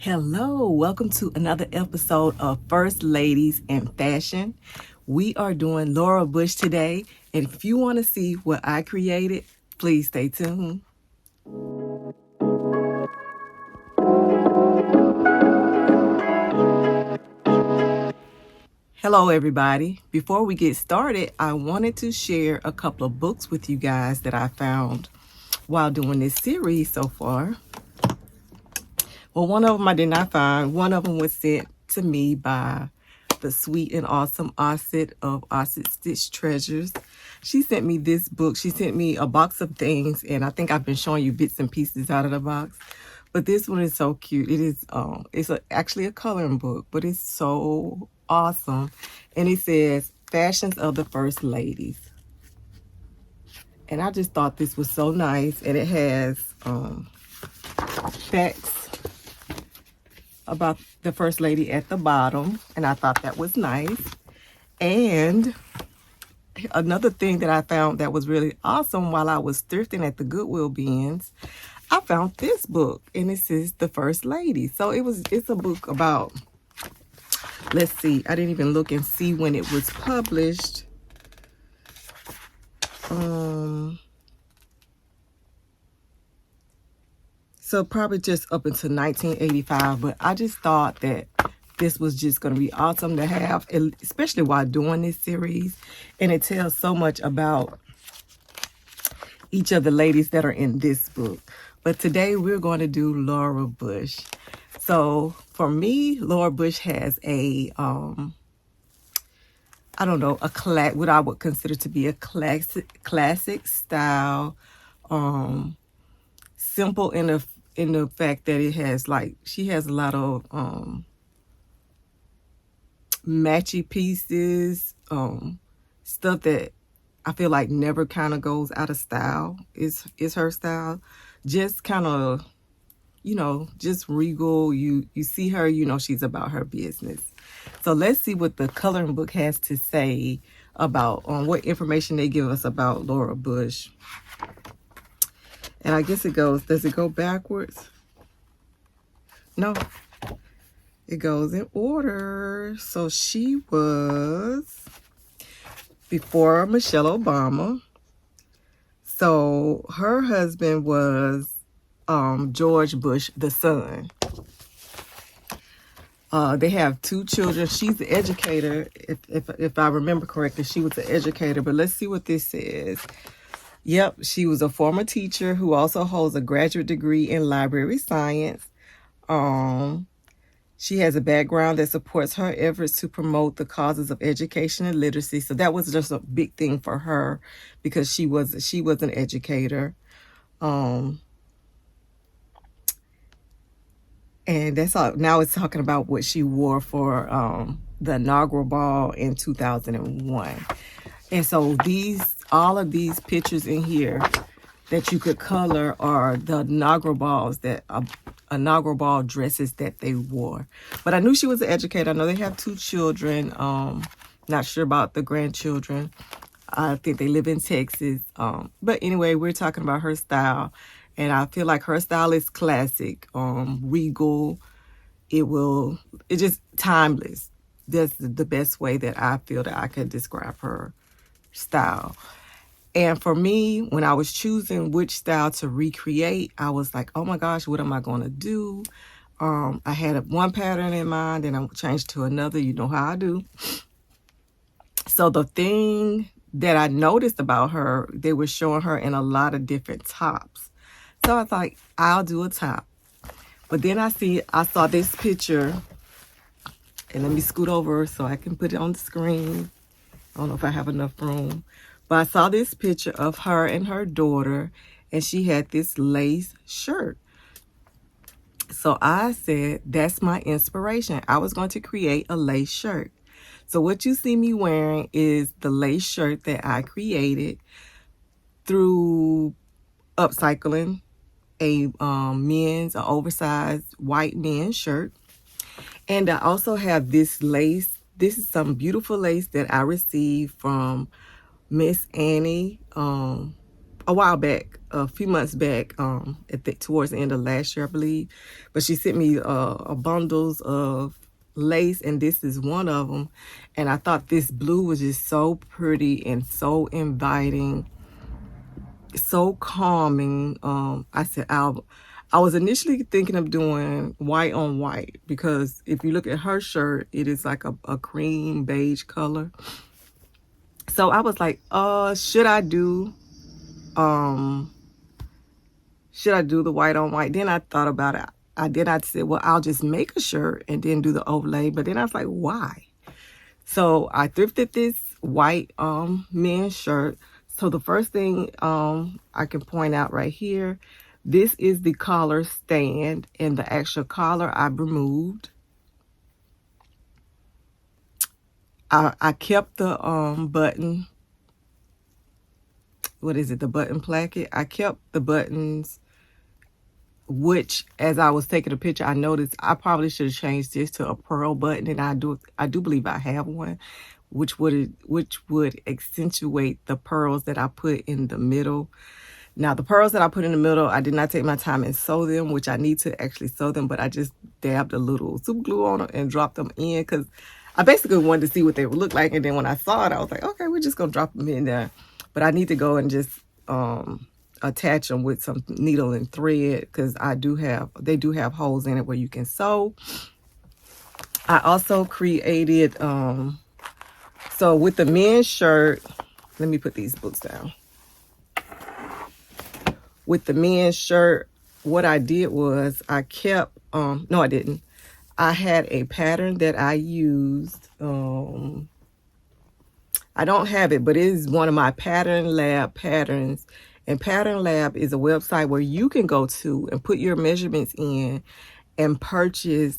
Hello, welcome to another episode of First Ladies in Fashion. We are doing Laura Bush today, and if you want to see what I created, please stay tuned. Hello, everybody. Before we get started, I wanted to share a couple of books with you guys that I found while doing this series so far. Well, one of them I did not find. One of them was sent to me by the sweet and awesome Auset of Auset Stitch Treasures. She sent me this book. She sent me a box of things, and I think I've been showing you bits and pieces out of the box. But this one is so cute. It is actually a coloring book, but it's so awesome. And it says Fashions of the First Ladies. And I just thought this was so nice. And it has facts about the first lady at the bottom, and I thought that was nice. And another thing that I found that was really awesome while I was thrifting at the Goodwill bins, I found this book, and it says The First Lady. So it's a book about, let's see, I didn't even look and see when it was published. So probably just up until 1985, but I just thought that this was just going to be awesome to have, especially while doing this series. And it tells so much about each of the ladies that are in this book. But today we're going to do Laura Bush. So for me, Laura Bush has a, what I would consider to be a classic style, simple in the fact that it has she has a lot of matchy pieces, stuff that I feel like never kind of goes out of style. Is her style. Just kind of, just regal. You see her, she's about her business. So let's see what the coloring book has to say about what information they give us about Laura Bush. And I guess does it go backwards? No, it goes in order. So she was before Michelle Obama. So her husband was George Bush, the son. They have 2 children. She's an educator. If I remember correctly, she was an educator. But let's see what this says. Yep, she was a former teacher who also holds a graduate degree in library science. She has a background that supports her efforts to promote the causes of education and literacy. So that was just a big thing for her because she was an educator. And that's all. Now it's talking about what she wore for the inaugural ball in 2001. And so all of these pictures in here that you could color are the inaugural ball dresses that they wore. But I knew she was an educator. I know they have 2 children. Not sure about the grandchildren. I think they live in Texas. But anyway, we're talking about her style. And I feel like her style is classic, regal. It's just timeless. That's the best way that I feel that I could describe her style. And for me, when I was choosing which style to recreate, I was like, oh my gosh, what am I going to do? I had one pattern in mind, and I changed to another. You know how I do. So the thing that I noticed about her, they were showing her in a lot of different tops. So I thought, I'll do a top. But then I saw this picture, and let me scoot over so I can put it on the screen. I don't know if I have enough room. But I saw this picture of her and her daughter, and she had this lace shirt. So I said, that's my inspiration. I was going to create a lace shirt. So what you see me wearing is the lace shirt that I created through Upcycling, an oversized white men's shirt. And I also have this lace. This is some beautiful lace that I received from Miss Annie a while back, a few months back, towards the end of last year, I believe. But she sent me a bundles of lace, and this is one of them. And I thought this blue was just so pretty and so inviting, so calming. I said I was initially thinking of doing white on white, because if you look at her shirt, it is like a cream beige color. So I was like, should I do the white on white? Then I thought about it. I said, well, I'll just make a shirt and then do the overlay. But then I was like, why? So I thrifted this white men's shirt. So the first thing I can point out right here, this is the collar stand, and the actual collar I removed. I kept the button. What is it? The button placket. I kept the buttons, which as I was taking a picture, I noticed I probably should have changed this to a pearl button, and I do believe I have one, which would accentuate the pearls that I put in the middle. Now, the pearls that I put in the middle, I did not take my time and sew them, which I need to actually sew them, but I just dabbed a little super glue on them and dropped them in, because I basically wanted to see what they would look like. And then when I saw it, I was like, okay, we're just going to drop them in there. But I need to go and just attach them with some needle and thread, because they do have holes in it where you can sew. I also created, so with the men's shirt, let me put these books down. With the men's shirt, what I did was I kept, no, I didn't. I had a pattern that I used. I don't have it, but it is one of my Pattern Lab patterns. And Pattern Lab is a website where you can go to and put your measurements in and purchase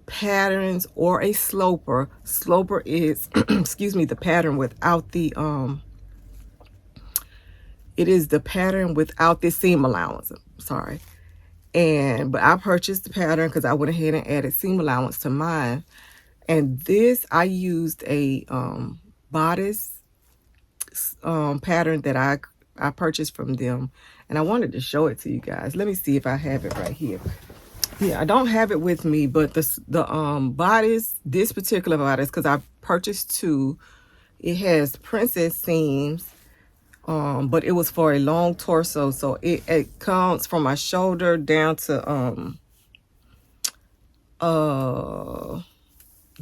patterns or a sloper. Sloper is, excuse me, the pattern without the, it is the pattern without the seam allowance. Sorry. But I purchased the pattern because I went ahead and added seam allowance to mine. And this, I used a bodice pattern that I purchased from them. And I wanted to show it to you guys. Let me see if I have it right here. Yeah, I don't have it with me, but the bodice, this particular bodice, because I purchased two, it has princess seams. But it was for a long torso, so it comes from my shoulder down to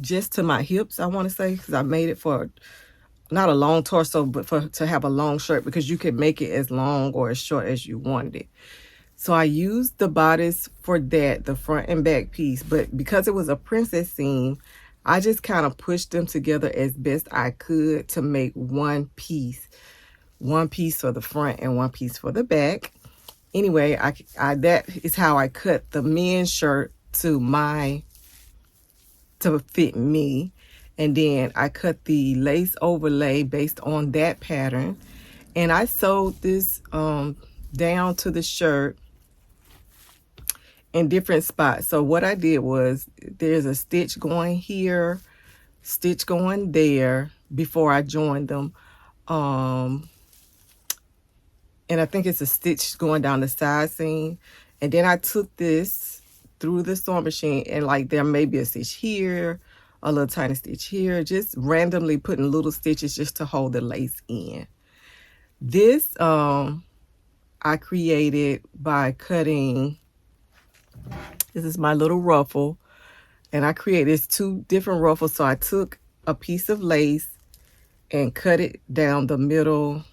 just to my hips, I want to say, because I made it for not a long torso, but to have a long shirt, because you can make it as long or as short as you wanted it. So I used the bodice for that, the front and back piece, but because it was a princess seam, I just kind of pushed them together as best I could to make one piece for the front and one piece for the back. Anyway, that is how I cut the men's shirt to fit me. And then I cut the lace overlay based on that pattern. And I sewed this down to the shirt in different spots. So what I did was, there's a stitch going here, stitch going there before I joined them. And I think it's a stitch going down the side seam. And then I took this through the sewing machine, and like there may be a stitch here, a little tiny stitch here, just randomly putting little stitches just to hold the lace in. This I created by cutting, this is my little ruffle, and I created two different ruffles. So I took a piece of lace and cut it down the middle.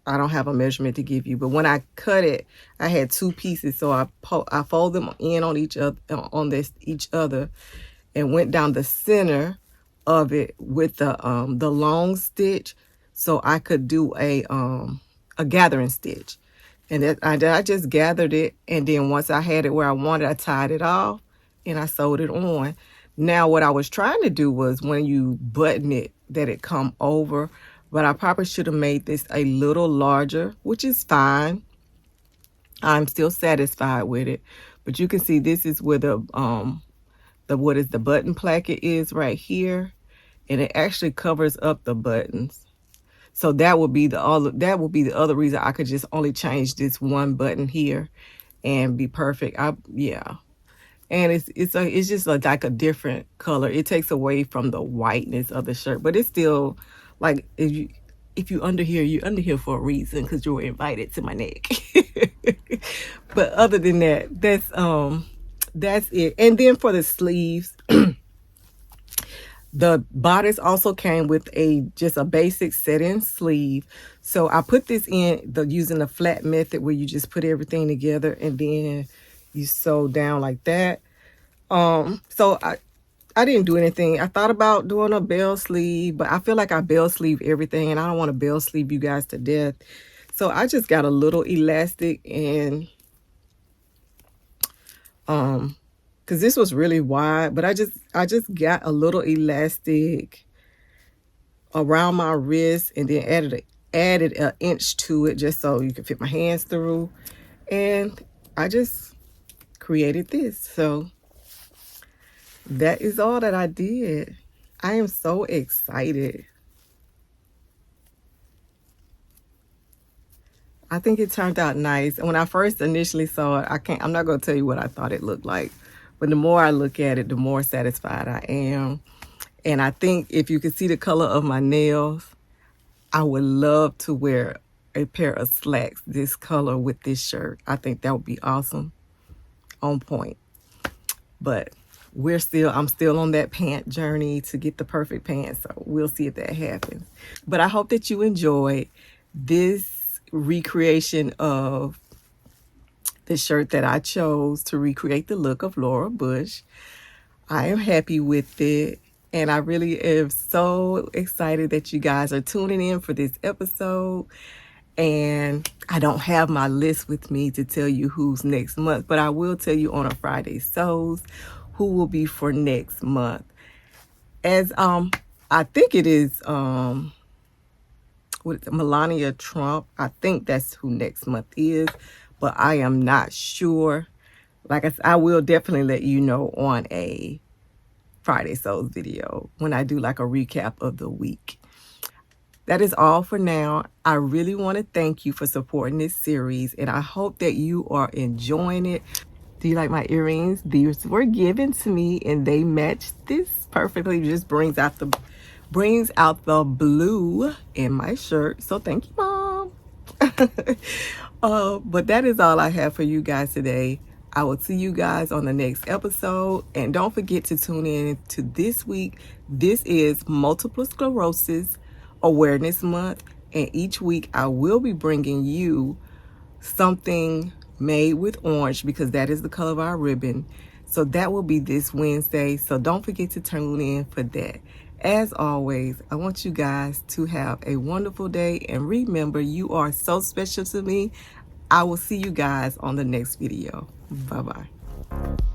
I don't have a measurement to give you, but when I cut it, I had two pieces, so I fold them in on each other, and went down the center of it with the long stitch, so I could do a gathering stitch. And that I just gathered it, and then once I had it where I wanted, I tied it off and I sewed it on. Now, what I was trying to do was, when you button it, that it come over. But I probably should have made this a little larger, which is fine. I'm still satisfied with it. But you can see this is where the button placket is right here. And it actually covers up the buttons. So that would be the other reason I could just only change this one button here and be perfect. Yeah. And it's just like a different color. It takes away from the whiteness of the shirt, but it's still like, if you under here, you're under here for a reason, because you were invited to my neck. But other than that, that's it. And then for the sleeves, the bodice also came with just a basic set-in sleeve. So I put this in using the flat method, where you just put everything together and then you sew down like that. So I didn't do anything. I thought about doing a bell sleeve, but I feel like I bell sleeve everything, and I don't want to bell sleeve you guys to death. So I just got a little elastic, and because this was really wide, but I just got a little elastic around my wrist, and then added an inch to it just so you can fit my hands through. And I just created this. So that is all that I did. I am so excited. I think it turned out nice. And when I first initially saw it, I'm not going to tell you what I thought it looked like. But the more I look at it, the more satisfied I am. And I think if you can see the color of my nails, I would love to wear a pair of slacks this color with this shirt. I think that would be awesome. On point. But I'm still on that pant journey to get the perfect pants. So we'll see if that happens. But I hope that you enjoyed this recreation of the shirt that I chose to recreate the look of Laura Bush. I am happy with it. And I really am so excited that you guys are tuning in for this episode. And I don't have my list with me to tell you who's next month, but I will tell you on a Friday Sews who will be for next month. As I think it is Melania Trump. I think that's who next month is, but I am not sure. Like I said, I will definitely let you know on a Friday Sews video when I do like a recap of the week. That is all for now. I really want to thank you for supporting this series, and I hope that you are enjoying it. Do you like my earrings? These were given to me, and they match this perfectly. It just brings out the blue in my shirt. So thank you, Mom. But that is all I have for you guys today. I will see you guys on the next episode. And don't forget to tune in to this week. This is Multiple Sclerosis Awareness Month. And each week I will be bringing you something made with orange, because that is the color of our ribbon. So that will be this Wednesday. So don't forget to tune in for that. As always, I want you guys to have a wonderful day. And remember, you are so special to me. I will see you guys on the next video. Bye-bye.